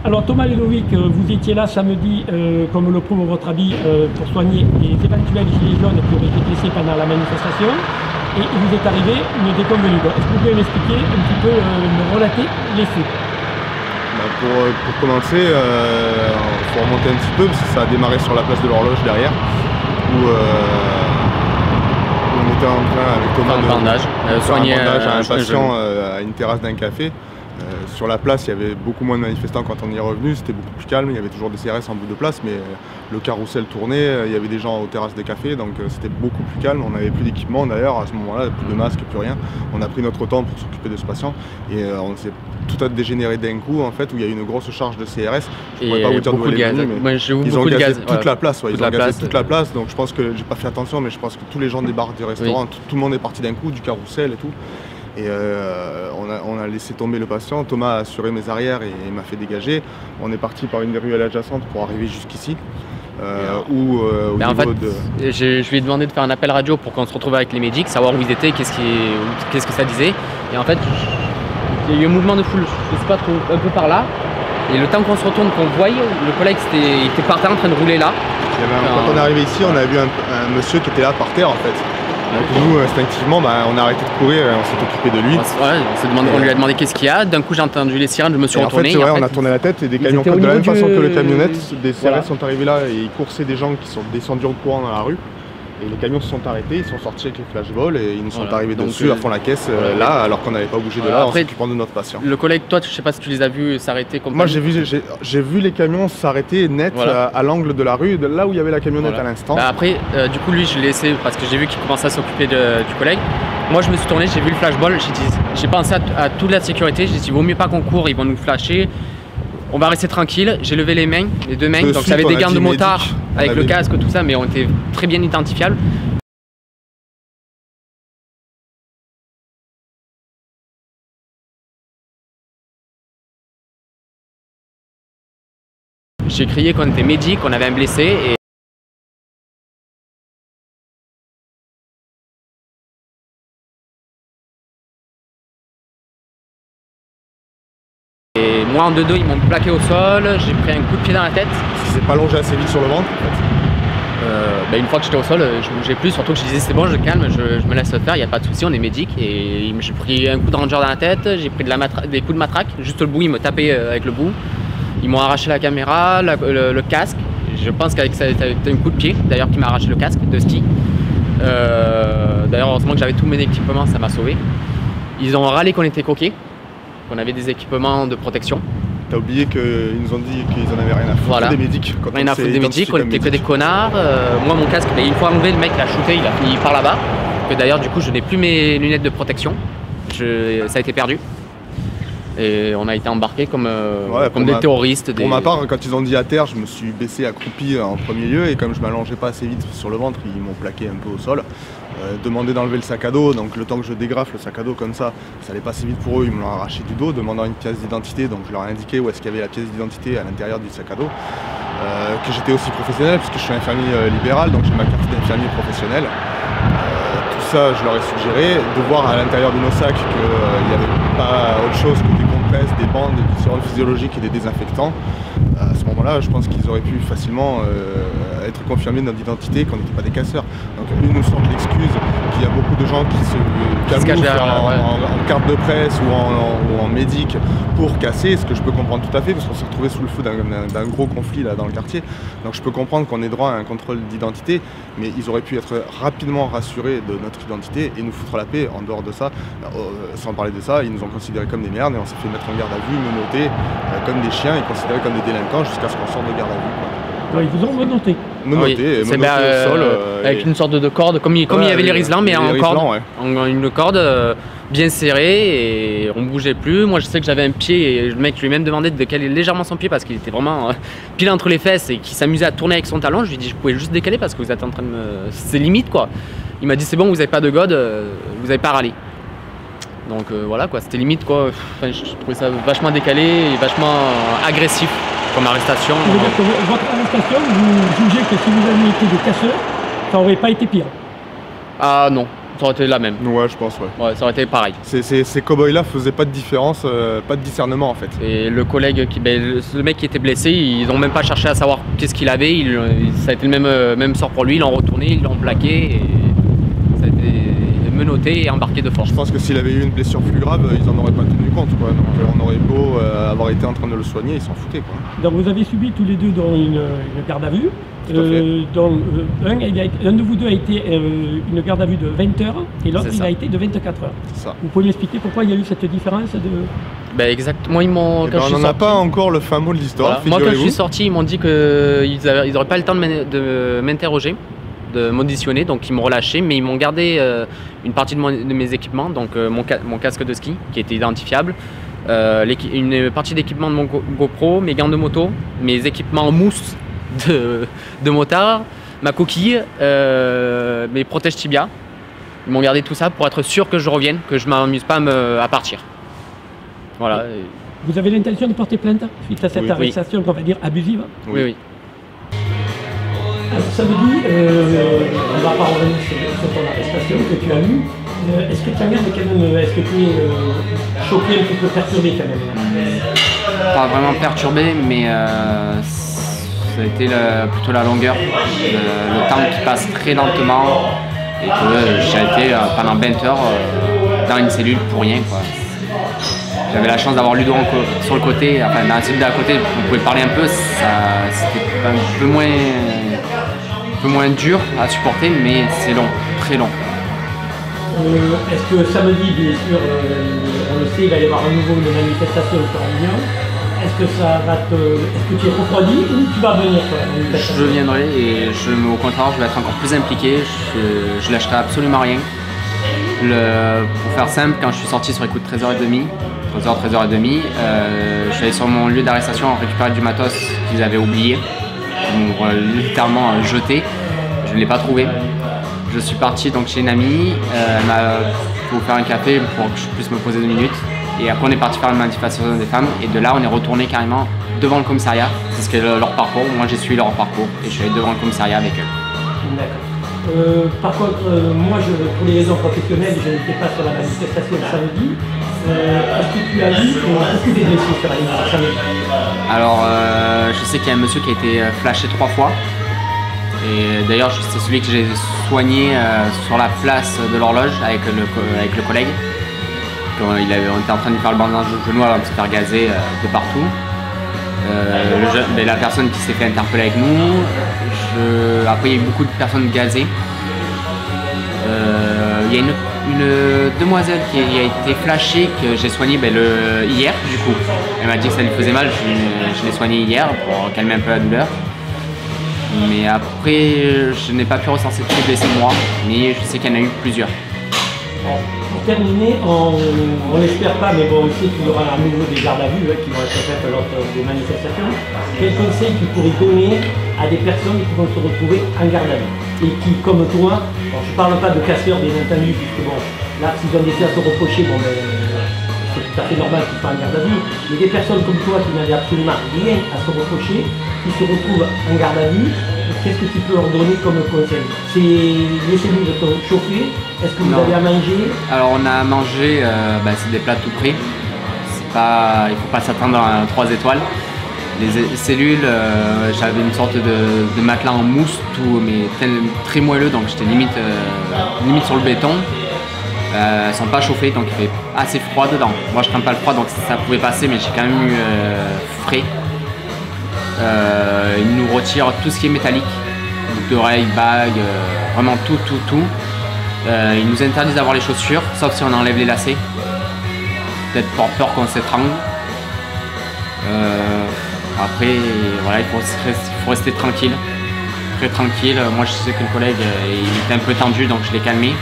Alors Thomas Ludovic, vous étiez là samedi, comme le prouve votre habit, pour soigner les éventuels gilets jaunes qui auraient été blessés pendant la manifestation. Et il vous est arrivé une déconvenue. Est-ce que vous pouvez m'expliquer un petit peu, me relater les faits? Pour commencer, il faut remonter un petit peu parce que ça a démarré sur la place de l'Horloge derrière, où on était en train avec Thomas de soigner un patient à une terrasse d'un café. Sur la place, il y avait beaucoup moins de manifestants quand on y est revenu, c'était beaucoup plus calme, il y avait toujours des CRS en bout de place, mais le carrousel tournait, il y avait des gens aux terrasses des cafés, donc c'était beaucoup plus calme, on n'avait plus d'équipement d'ailleurs à ce moment-là, plus de masques, plus rien. On a pris notre temps pour s'occuper de ce patient et tout a dégénéré d'un coup en fait, où il y a eu une grosse charge de CRS. Je ne pourrais pas vous dire d'où elle est venue, mais ils ont gazé toute la place, ils ont gazé toute la place, donc je pense que, j'ai pas fait attention, mais je pense que tous les gens des bars, des restaurants, tout le monde est parti d'un coup, du carrousel et tout. Et on a laissé tomber le patient, Thomas a assuré mes arrières et m'a fait dégager. On est parti par une des ruelles adjacentes pour arriver jusqu'ici. Je lui ai demandé de faire un appel radio pour qu'on se retrouve avec les médics, savoir où ils étaient, qu'est-ce que ça disait. Et en fait, il y a eu un mouvement de foule, je sais pas trop, un peu par là. Et le temps qu'on se retourne, qu'on voyait, le collègue était par terre en train de rouler là. Quand on est arrivé ici, on a vu un monsieur qui était là par terre en fait. Donc nous, instinctivement, on a arrêté de courir et on s'est occupé de lui. On lui a demandé qu'est-ce qu'il y a. D'un coup, j'ai entendu les sirènes, je me suis retourné. En fait, on a tourné la tête et des camions, de la même façon que les camionnettes, des CRS sont arrivés là et ils coursaient des gens qui sont descendus en courant dans la rue. Et les camions se sont arrêtés, ils sont sortis avec les flashballs et ils nous sont arrivés dessus à fond la caisse là, alors qu'on n'avait pas bougé de là en s'occupant de notre patient. Le collègue, toi, je sais pas si tu les as vus s'arrêter. Moi, j'ai vu les camions s'arrêter net à l'angle de la rue, là où il y avait la camionnette à l'instant. Après, du coup, lui, je l'ai laissé parce que j'ai vu qu'il commençait à s'occuper du collègue. Moi, je me suis tourné, j'ai vu le flashball, j'ai pensé à toute la sécurité, j'ai dit, il vaut mieux pas qu'on court, ils vont nous flasher. On va rester tranquille, j'ai levé les mains, les deux mains, donc j'avais des gants de motard avec le casque, tout ça, mais on était très bien identifiables. J'ai crié qu'on était médic, qu'on avait un blessé et moi en 2-2 ils m'ont plaqué au sol, j'ai pris un coup de pied dans la tête. C'est pas longé assez vite sur le ventre en fait. Une fois que j'étais au sol, je bougeais plus, surtout que je disais c'est bon, je calme, je me laisse faire, il n'y a pas de souci, on est médic. Et j'ai pris un coup de ranger dans la tête, j'ai pris des coups de matraque, juste le bout, ils me tapaient avec le bout. Ils m'ont arraché la caméra, le casque. Je pense qu'avec ça, c'était un coup de pied d'ailleurs qui m'a arraché le casque de ski. D'ailleurs, heureusement que j'avais tous mes équipements, ça m'a sauvé. Ils ont râlé qu'on était coqués, qu'on avait des équipements de protection. T'as oublié qu'ils nous ont dit qu'ils en avaient rien à foutre des médics. Rien à foutre des médics, on était que des connards. Moi, mon casque, une fois enlevé, le mec l'a shooté, il a fini par là-bas. D'ailleurs, du coup, je n'ai plus mes lunettes de protection. Ça a été perdu. Et on a été embarqués comme des terroristes. Pour ma part, quand ils ont dit à terre, je me suis baissé accroupi en premier lieu et comme je m'allongeais pas assez vite sur le ventre, ils m'ont plaqué un peu au sol. Demandé d'enlever le sac à dos, donc le temps que je dégrafe le sac à dos comme ça allait pas assez vite pour eux, ils me l'ont arraché du dos, demandant une pièce d'identité, donc je leur ai indiqué où est-ce qu'il y avait la pièce d'identité à l'intérieur du sac à dos. Que j'étais aussi professionnel puisque je suis infirmier libéral, donc j'ai ma carte d'infirmier professionnel. Tout ça, je leur ai suggéré de voir à l'intérieur de nos sacs qu'il n'y avait pas autre chose que des compresses, des bandes, des sérums physiologiques et des désinfectants. À ce moment-là, je pense qu'ils auraient pu facilement être confirmés de notre identité, qu'on n'était pas des casseurs. Donc ils nous sortent l'excuse qu'il y a beaucoup de gens qui se camouflent en carte de presse ou en médic pour casser, ce que je peux comprendre tout à fait, parce qu'on s'est retrouvé sous le feu d'un gros conflit là dans le quartier. Donc je peux comprendre qu'on ait droit à un contrôle d'identité, mais ils auraient pu être rapidement rassurés de notre identité et nous foutre la paix. En dehors de ça, sans parler de ça, ils nous ont considérés comme des merdes et on s'est fait mettre en garde à vue, menottés comme des chiens et considérés comme des délinquants jusqu'à ce qu'on sorte de garde à vue. Ouais, ils vous ont menotté. Menotté au sol. Avec une sorte de corde, comme il y avait les Riesland, mais en corde. Une corde bien serrée et on bougeait plus. Moi je sais que j'avais un pied et le mec lui ai même demandé de décaler légèrement son pied parce qu'il était vraiment pile entre les fesses et qu'il s'amusait à tourner avec son talon. Je lui ai dit je pouvais juste décaler parce que vous êtes en train de me... C'est limite quoi. Il m'a dit c'est bon, vous n'avez pas de god, vous n'avez pas râlé. Donc voilà quoi, c'était limite quoi. Enfin, je trouvais ça vachement décalé et vachement agressif comme arrestation. Votre arrestation, vous jugez que si vous aviez été des casseurs, ça n'aurait pas été pire? Ah non, Ça aurait été la même. Ouais, je pense, ouais. Ouais, ça aurait été pareil. Ces cow-boys-là faisaient pas de différence, pas de discernement en fait. Et le collègue, le mec qui était blessé, ils n'ont même pas cherché à savoir qu'est-ce qu'il avait. Ça a été le même sort pour lui. Ils l'ont retourné, ils l'ont plaqué. Et ça a été menotté et embarqué de force. Je pense que s'il avait eu une blessure plus grave, ils en auraient pas tenu compte, quoi. Donc on aurait beau avoir été en train de le soigner, ils s'en foutaient, quoi. Donc vous avez subi tous les deux dans une garde à vue. Un de vous deux a été une garde à vue de 20 heures et l'autre il a été de 24 heures. C'est ça. Vous pouvez m'expliquer pourquoi il y a eu cette différence de... Ben exactement, ils m'ont. On n'en a pas encore le fin mot de l'histoire. Voilà. Moi quand je suis sorti, ils m'ont dit qu'ils n'auraient pas le temps de m'interroger, de m'auditionner, donc ils m'ont relâché, mais ils m'ont gardé une partie de mes équipements, donc mon casque de ski qui était identifiable, une partie d'équipement de mon GoPro, mes gants de moto, mes équipements en mousse de motard, ma coquille, mes protèges tibia. Ils m'ont gardé tout ça pour être sûr que je revienne, que je ne m'amuse pas à partir. Voilà. Vous avez l'intention de porter plainte suite à cette arrestation qu'on va dire abusive? Oui. Alors, samedi, on ne va pas revenir sur ton arrestation que tu as eue. Est-ce que tu as quand même, est-ce que tu es choqué, un petit peu perturbé quand même? Pas vraiment perturbé, mais ça a été plutôt la longueur, le temps qui passe très lentement et que j'ai été pendant 20 heures dans une cellule pour rien, quoi. J'avais la chance d'avoir Ludo sur le côté, enfin dans la cellule d'à côté, vous pouvez parler un peu, c'était un peu moins dur à supporter, mais c'est long, très long. Est-ce que samedi, bien sûr, on le sait, il va y avoir à nouveau une manifestation sur Avignon. Est-ce que tu es refroidi ou tu vas venir toi, Je viendrai et au contraire, je vais être encore plus impliqué, je lâcherai absolument rien. Pour faire simple, quand je suis sorti sur les coups de 13h30, je suis allé sur mon lieu d'arrestation récupérer du matos qu'ils avaient oublié, qu'ils m'ont littéralement jeté. Je ne l'ai pas trouvé. Je suis parti donc chez une amie, elle m'a fait faire un café pour que je puisse me poser 2 minutes. Et après on est parti faire une manifestation des femmes et de là on est retourné carrément devant le commissariat. C'est ce qu'est leur parcours, moi j'ai suivi leur parcours et je suis allé devant le commissariat avec eux. D'accord. Par contre, moi pour les raisons professionnelles, je n'étais pas sur la manifestation le samedi. Est-ce que tu as vu beaucoup de blessés sur la samedi? Alors je sais qu'il y a un monsieur qui a été flashé 3 fois. Et d'ailleurs c'est celui que j'ai soigné sur la place de l'horloge avec le collègue. On était en train de faire le bandage au genou avant de se faire gazer de partout. La personne qui s'est fait interpeller avec nous, après il y a eu beaucoup de personnes gazées. Il y a une demoiselle qui a été flashée que j'ai soignée hier du coup. Elle m'a dit que ça lui faisait mal, je l'ai soignée hier pour calmer un peu la douleur. Mais après je n'ai pas pu recenser tous les blessés moi, mais je sais qu'il y en a eu plusieurs. Pour terminer, on l'espère pas, mais bon, on sait qu'il y aura à nouveau des gardes à vue qui vont être faites lors des manifestations. Quel conseil tu pourrais donner à des personnes qui vont se retrouver en garde à vue et qui, comme toi, bon, je ne parle pas de casseurs bien entendu, puisque bon, là, s'ils ont des choses à se reprocher, bon, c'est tout à fait normal qu'ils soient en garde à vue. Mais des personnes comme toi qui n'avaient absolument rien à se reprocher, qui se retrouvent en garde à vue, qu'est-ce que tu peux leur donner comme conseil? C'est les cellules sont chauffées. Est-ce que vous avez à manger? Alors on a à manger, c'est des plats tout prêts. Il ne faut pas s'attendre à 3 étoiles. Les cellules, j'avais une sorte de matelas en mousse, mais très moelleux, donc j'étais limite sur le béton. Elles ne sont pas chauffées, donc il fait assez froid dedans. Moi je crains pas le froid, donc ça pouvait passer, mais j'ai quand même eu frais. Ils nous retirent tout ce qui est métallique, boucles d'oreilles, bagues, vraiment tout. Ils nous interdisent d'avoir les chaussures, sauf si on enlève les lacets, peut-être pour peur qu'on s'étrangle. Après, voilà, il faut rester tranquille, très tranquille. Moi je sais que le collègue il était un peu tendu, donc je l'ai calmé.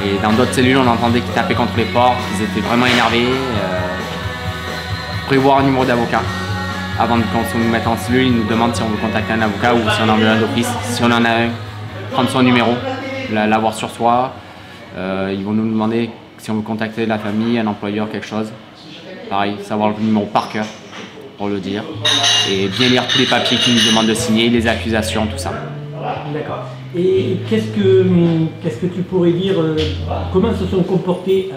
Et dans d'autres cellules, on entendait qu'ils tapaient contre les portes, ils étaient vraiment énervés. Prévoir un numéro d'avocat. Avant qu'on nous mette en cellule, ils nous demandent si on veut contacter un avocat ou si on en veut un d'office. Si on en a un, prendre son numéro, l'avoir sur soi. Ils vont nous demander si on veut contacter la famille, un employeur, quelque chose. Pareil, savoir le numéro par cœur pour le dire. Et bien lire tous les papiers qu'ils nous demandent de signer, les accusations, tout ça. D'accord. Et qu'est-ce que tu pourrais dire, comment se sont comportés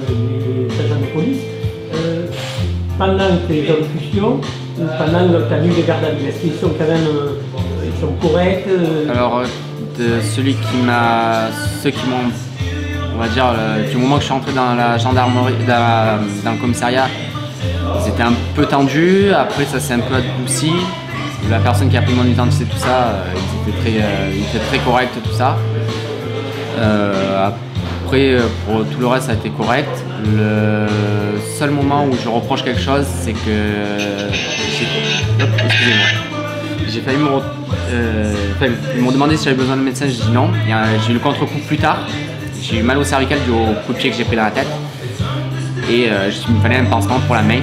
les agents de police pendant tes allocutions, pendant ta nuit de garde à vue? Est-ce qu'ils sont quand même ils sont corrects Alors, ceux qui m'ont, on va dire, du moment que je suis entré dans la gendarmerie, dans le commissariat, ils étaient un peu tendus. Après, ça s'est un peu adouci. La personne qui a pris mon identité, tout ça, ils étaient très corrects, tout ça. Après, pour tout le reste, ça a été correct. Le seul moment où je reproche quelque chose, c'est que j'ai failli ils m'ont demandé si j'avais besoin de médecin, j'ai dit non. J'ai eu le contre-coup plus tard. J'ai eu mal au cervical dû au coup de pied que j'ai pris dans la tête. Et il me fallait un pansement pour la main,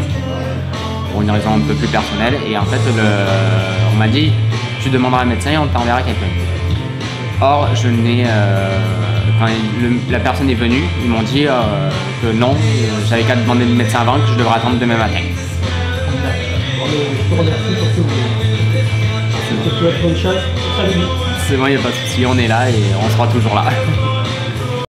pour une raison un peu plus personnelle. Et en fait, on m'a dit, tu demanderas à un médecin et on t'enverra quelqu'un. Or, quand la personne est venue, ils m'ont dit que non, j'avais qu'à demander le médecin avant, que je devrais attendre demain matin. Je te remercie pour tout. Je te souhaite bonne chance. Salut. C'est bon, il n'y a pas de souci, on est là et on sera toujours là.